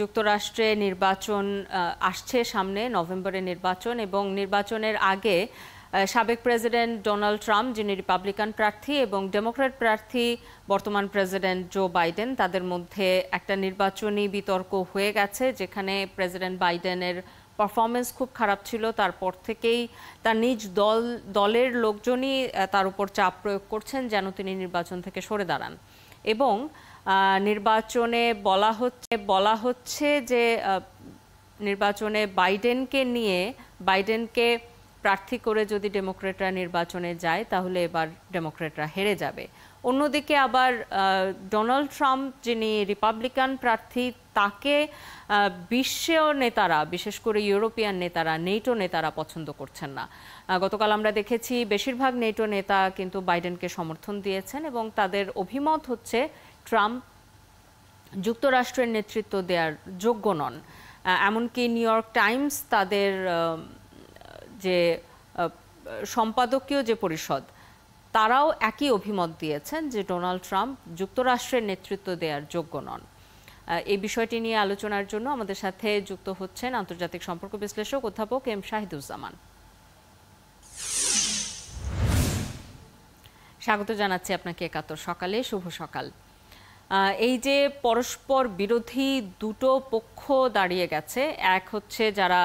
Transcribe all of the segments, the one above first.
যুক্তরাষ্ট্রে নির্বাচন আসছে সামনে, নভেম্বরে নির্বাচন, এবং নির্বাচনের আগে সাবেক প্রেসিডেন্ট ডোনাল্ড ট্রাম্প, যিনি রিপাবলিকান প্রার্থী, এবং ডেমোক্র্যাট প্রার্থী বর্তমান প্রেসিডেন্ট জো বাইডেন, তাদের মধ্যে একটা নির্বাচনী বিতর্ক হয়ে গেছে, যেখানে প্রেসিডেন্ট বাইডেনের পারফরমেন্স খুব খারাপ ছিল। তারপর থেকেই তার নিজ দলের লোকজনই তার উপর চাপ প্রয়োগ করছেন যেন তিনি নির্বাচন থেকে সরে দাঁড়ান। এবং নির্বাচনে বলা হচ্ছে যে নির্বাচনে বাইডেনকে প্রার্থী করে যদি ডেমোক্রেটরা নির্বাচনে যায় তাহলে এবার ডেমোক্রেটরা হেরে যাবে। অন্যদিকে আবার ডোনাল্ড ট্রাম্প, যিনি রিপাবলিকান প্রার্থী, তাকে বিশ্ব নেতারা, বিশেষ করে ইউরোপিয়ান নেতারা, নেটো নেতারা পছন্দ করছেন না। গতকাল আমরা দেখেছি বেশিরভাগ নেটো নেতা কিন্তু বাইডেনকে সমর্থন দিয়েছেন, এবং তাদের অভিমত হচ্ছে ট্রাম্প যুক্তরাষ্ট্রের নেতৃত্ব দেওয়ার যোগ্য নন। এমনকি নিউ ইয়র্ক টাইমস তাদের যে সম্পাদকীয় যে পরিষদ, তারাও একই অভিমত দিয়েছেন যে ডোনাল্ড ট্রাম্প যুক্তরাষ্ট্রের নেতৃত্ব দেওয়ার যোগ্য নন। এই বিষয়টি নিয়ে আলোচনার জন্য আমাদের সাথে যুক্ত হচ্ছেন আন্তর্জাতিক সম্পর্ক বিশ্লেষক অধ্যাপক এম শাহিদুজ্জামান। স্বাগত জানাচ্ছি আপনাকে একাত্তর সকালে। শুভ সকাল। এই যে পরস্পর বিরোধী দুটো পক্ষ দাঁড়িয়ে গেছে, এক হচ্ছে যারা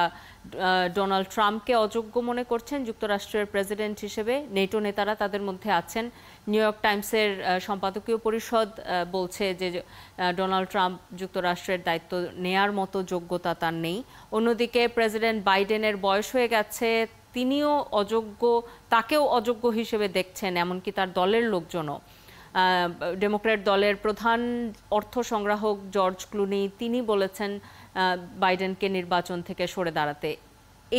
ডোনাল্ড ট্রাম্পকে অযোগ্য মনে করছেন যুক্তরাষ্ট্রের প্রেসিডেন্ট হিসেবে, নেটো নেতারা তাদের মধ্যে আছেন। নিউ ইয়র্ক টাইমসের সম্পাদকীয় পরিষদ বলছে যে ডোনাল্ড ট্রাম্প যুক্তরাষ্ট্রের দায়িত্ব নেয়ার মতো যোগ্যতা তার নেই। অন্যদিকে প্রেসিডেন্ট বাইডেনের বয়স হয়ে গেছে, তিনিও অযোগ্য, তাকেও অযোগ্য হিসেবে দেখছেন, এমনকি তার দলের লোকজনও। ডেমোক্র্যাট দলের প্রধান অর্থ সংগ্রাহক জর্জ ক্লুনি, তিনি বলেছেন বাইডেনকে নির্বাচন থেকে সরে দাঁড়াতে।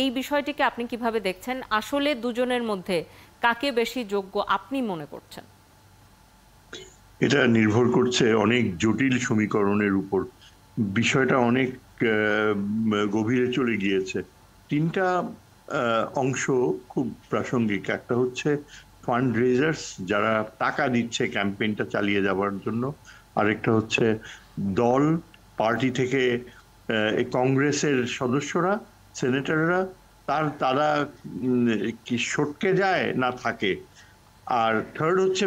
এই বিষয়টিকে আপনি কিভাবে দেখছেন? আসলে দুজনের মধ্যে কাকে বেশি যোগ্য আপনি মনে করছেন? এটা নির্ভর করছে অনেক জটিল সমীকরণের উপর। বিষয়টা অনেক গভীরে চলে গিয়েছে। তিনটা অংশ খুব প্রাসঙ্গিক। একটা হচ্ছে ফান্ড রেজার্স, যারা টাকা দিচ্ছে ক্যাম্পেইনটা চালিয়ে যাওয়ার জন্য। আরেকটা হচ্ছে দল, পার্টি থেকে কংগ্রেসের সদস্যরা, সেনেটররা, তারা কি সটকে যায় না থাকে। আর থার্ড হচ্ছে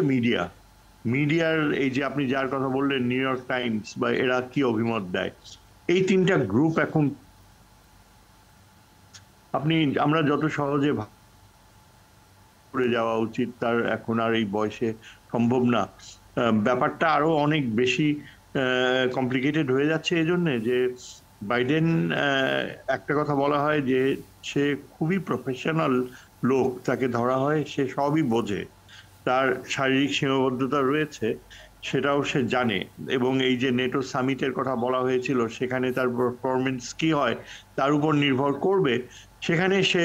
মিডিয়ার এই যে আপনি যার কথা বললেন, নিউ ইয়র্ক টাইমস, বা এরা কি অভিমত দেয়। এই তিনটা গ্রুপ এখন আমরা যত সহজে করে যাওয়া উচিত তার এখন আর এই বয়সে সম্ভব না। ব্যাপারটা আরো অনেক বেশি কমপ্লিকেটেড হয়ে যাচ্ছে এই জন্যে যে বাইডেন, একটা কথা বলা হয় যে সে খুবই প্রফেশনাল লোক, তাকে ধরা হয়, সে সবই বোঝে। তার শারীরিক সীমাবদ্ধতা রয়েছে, সেটাও সে জানে। এবং এই যে নেটো সামিটের কথা বলা হয়েছিল, সেখানে তার পারফরমেন্স কি হয় তার উপর নির্ভর করবে। সেখানে সে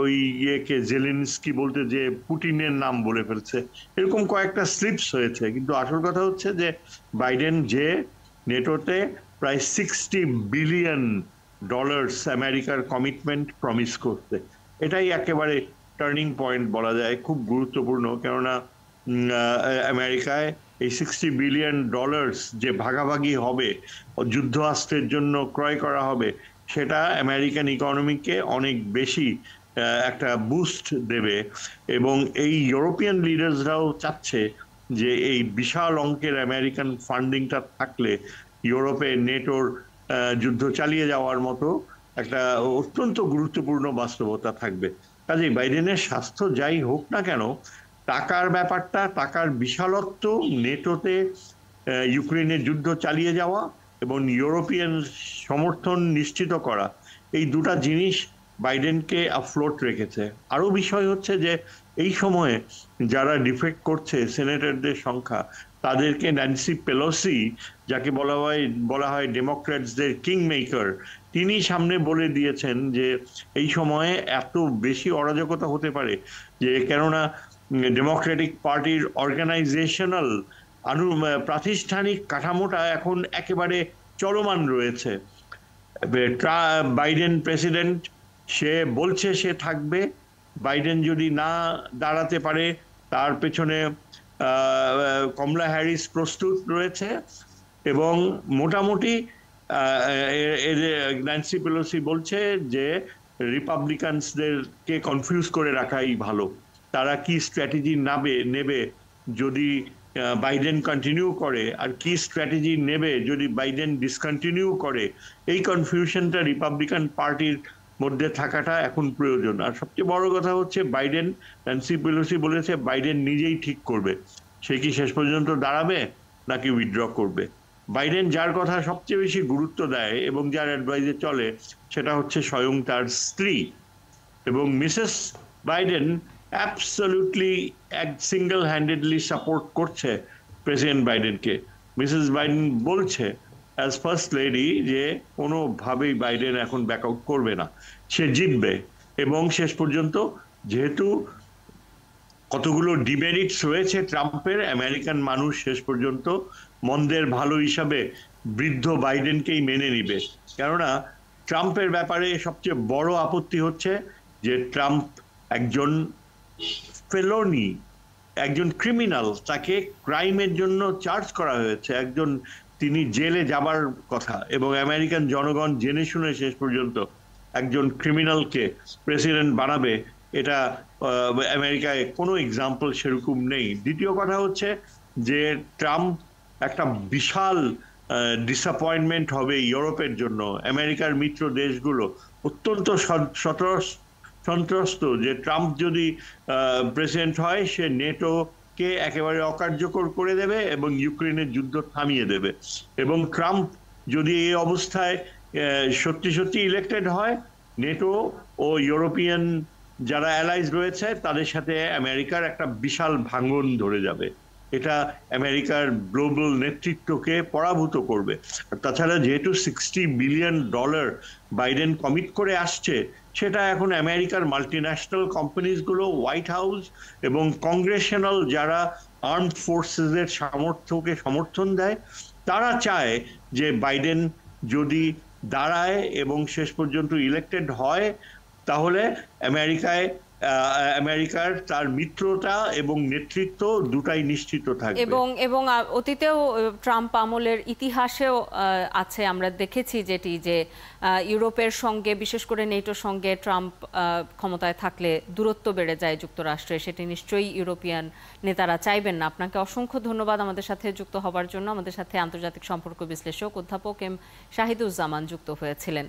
ওই ইয়েকে জেলেনস্কি বলতে যে পুটিনের নাম বলে ফেলছে, এরকম কয়েকটা স্লিপস হয়েছে। কিন্তু আসল কথা হচ্ছে যে বাইডেন যে নেটোতে প্রায় $60 বিলিয়ন আমেরিকার কমিটমেন্ট প্রমিস করতে, এটাই একেবারে টার্নিং পয়েন্ট বলা যায়, খুব গুরুত্বপূর্ণ। কেননা আমেরিকায় এই $60 বিলিয়ন যে ভাগাভাগি হবে, যুদ্ধাস্ত্রের জন্য ক্রয় করা হবে, সেটা আমেরিকান ইকোনমিকে অনেক বেশি একটা বুস্ট দেবে। এবং এই ইউরোপিয়ান লিডার্সরাও চাচ্ছে যে এই বিশাল অঙ্কের আমেরিকান ফান্ডিংটা থাকলে ইউরোপে নেটোর যুদ্ধ চালিয়ে যাওয়ার মতো একটা অত্যন্ত গুরুত্বপূর্ণ বাস্তবতা থাকবে। কাজেই বাইডেনের স্বাস্থ্য যাই হোক না কেন, টাকার ব্যাপারটা, টাকার বিশালত্ব, নেটোতে ইউক্রেনের যুদ্ধ চালিয়ে যাওয়া এবং ইউরোপিয়ান সমর্থন নিশ্চিত করা, এই দুটা জিনিস বাইডেনকে আফ্লোট রেখেছে। আরো বিষয় হচ্ছে যে এই সময়ে যারা ডিফেক্ট করছে সেনেটরদের সংখ্যা, তাদেরকে ন্যান্সি পেলোসি, যাকে বলা হয় ডেমোক্র্যাটসদের কিং মেকার, তিনি সামনে বলে দিয়েছেন যে এই সময়ে এত বেশি অরাজকতা হতে পারে যে, কেননা ডেমোক্রেটিক পার্টির অর্গানাইজেশনাল প্রাতিষ্ঠানিক কাঠামোটা এখন একেবারে চলমান রয়েছে। বাইডেন প্রেসিডেন্ট, সে বলছে সে থাকবে। বাইডেন যদি না দাঁড়াতে পারে, তার পেছনে কমলা হ্যারিস প্রস্তুত রয়েছে। এবং মোটামুটি ন্যান্সি পেলোসি বলছে যে রিপাবলিকানসদেরকে কনফিউজ করে রাখাই ভালো, তারা কি স্ট্র্যাটেজি নেবে যদি বাইডেন কন্টিনিউ করে, আর কি স্ট্র্যাটেজি নেবে যদি বাইডেন ডিসকন্টিনিউ করে। এই কনফিউশনটা রিপাবলিকান পার্টির মধ্যে থাকাটা এখন প্রয়োজন। আর সবচেয়ে বড় কথা হচ্ছে বাইডেন, ন্যান্সি পেলোসি বলেছে বাইডেন নিজেই ঠিক করবে সে কি শেষ পর্যন্ত দাঁড়াবে নাকি উইথড্র করবে। বাইডেন যার কথা সবচেয়ে বেশি গুরুত্ব দেয় এবং যার অ্যাডভাইসে চলে সেটা হচ্ছে স্বয়ং তার স্ত্রী, এবং Mrs Biden absolutely single handedly support করছে প্রেসিডেন্ট বাইডেনকে। মিসেস বাইডেন বলছে অ্যাজ ফার্স্ট লেডি যে কোনোভাবেই বাইডেন এখন ব্যাকআউট করবে না, সে জিতবে। এবং শেষ পর্যন্ত যেহেতু কতগুলো ডিমেরিটস রয়েছে ট্রাম্পের, আমেরিকান মানুষ শেষ পর্যন্ত মন্দের ভালো হিসাবে বৃদ্ধ বাইডেনকেই মেনে নিবে। কেননা ট্রাম্পের ব্যাপারে সবচেয়ে বড় আপত্তি হচ্ছে যে ট্রাম্প একজন ফেলোনি, একজন ক্রিমিনাল, তাকে ক্রাইমের জন্য চার্জ করা হয়েছে, তিনি জেলে যাবার কথা, এবং আমেরিকান জনগণ জেনে শুনে শেষ পর্যন্ত একজন ক্রিমিনালকে প্রেসিডেন্ট বানাবে, এটা আমেরিকায় কোনো এক্সাম্পল সেরকম নেই। দ্বিতীয় কথা হচ্ছে যে ট্রাম্প একটা বিশাল ডিসঅ্যাপয়েন্টমেন্ট হবে ইউরোপের জন্য। আমেরিকার মিত্র দেশগুলো অত্যন্ত সন্ত্রস্ত যে ট্রাম্প যদি প্রেসিডেন্ট হয় সে নেটোকে একেবারে অকার্যকর করে দেবে এবং ইউক্রেনের যুদ্ধ থামিয়ে দেবে। এবং ট্রাম্প যদি এই অবস্থায় সত্যি সত্যি ইলেক্টেড হয়, নেটো ও ইউরোপিয়ান যারা অ্যালাইজ রয়েছে তাদের সাথে আমেরিকার একটা বিশাল ভাঙন ধরে যাবে। এটা আমেরিকার গ্লোবাল নেতৃত্বকে পরাভূত করবে। তাছাড়া যেহেতু $60 বিলিয়ন বাইডেন কমিট করে আসছে, সেটা এখন আমেরিকার মাল্টিন্যাশনাল কোম্পানিজগুলো, হোয়াইট হাউস এবং কংগ্রেশনাল যারা আর্মড ফোর্সেসের সামর্থ্যকে সমর্থন দেয়, তারা চায় যে বাইডেন যদি দাঁড়ায় এবং শেষ পর্যন্ত ইলেক্টেড হয় তাহলে আমেরিকার তার মিত্রতা এবং নেতৃত্ব দুটাই নিশ্চিত থাকবে। এবং অতীতেও ট্রাম্প আমলের ইতিহাসেও আছে, আমরা দেখেছি যেটি যে ইউরোপের সঙ্গে বিশেষ করে নেটোর সঙ্গে ট্রাম্প ক্ষমতায় থাকলে দূরত্ব বেড়ে যায় যুক্তরাষ্ট্রে, সেটি নিশ্চয়ই ইউরোপিয়ান নেতারা চাইবেন না। আপনাকে অসংখ্য ধন্যবাদ আমাদের সাথে যুক্ত হবার জন্য। আমাদের সাথে আন্তর্জাতিক সম্পর্ক বিশ্লেষক অধ্যাপক এম শাহিদুজ্জামান যুক্ত হয়েছিলেন।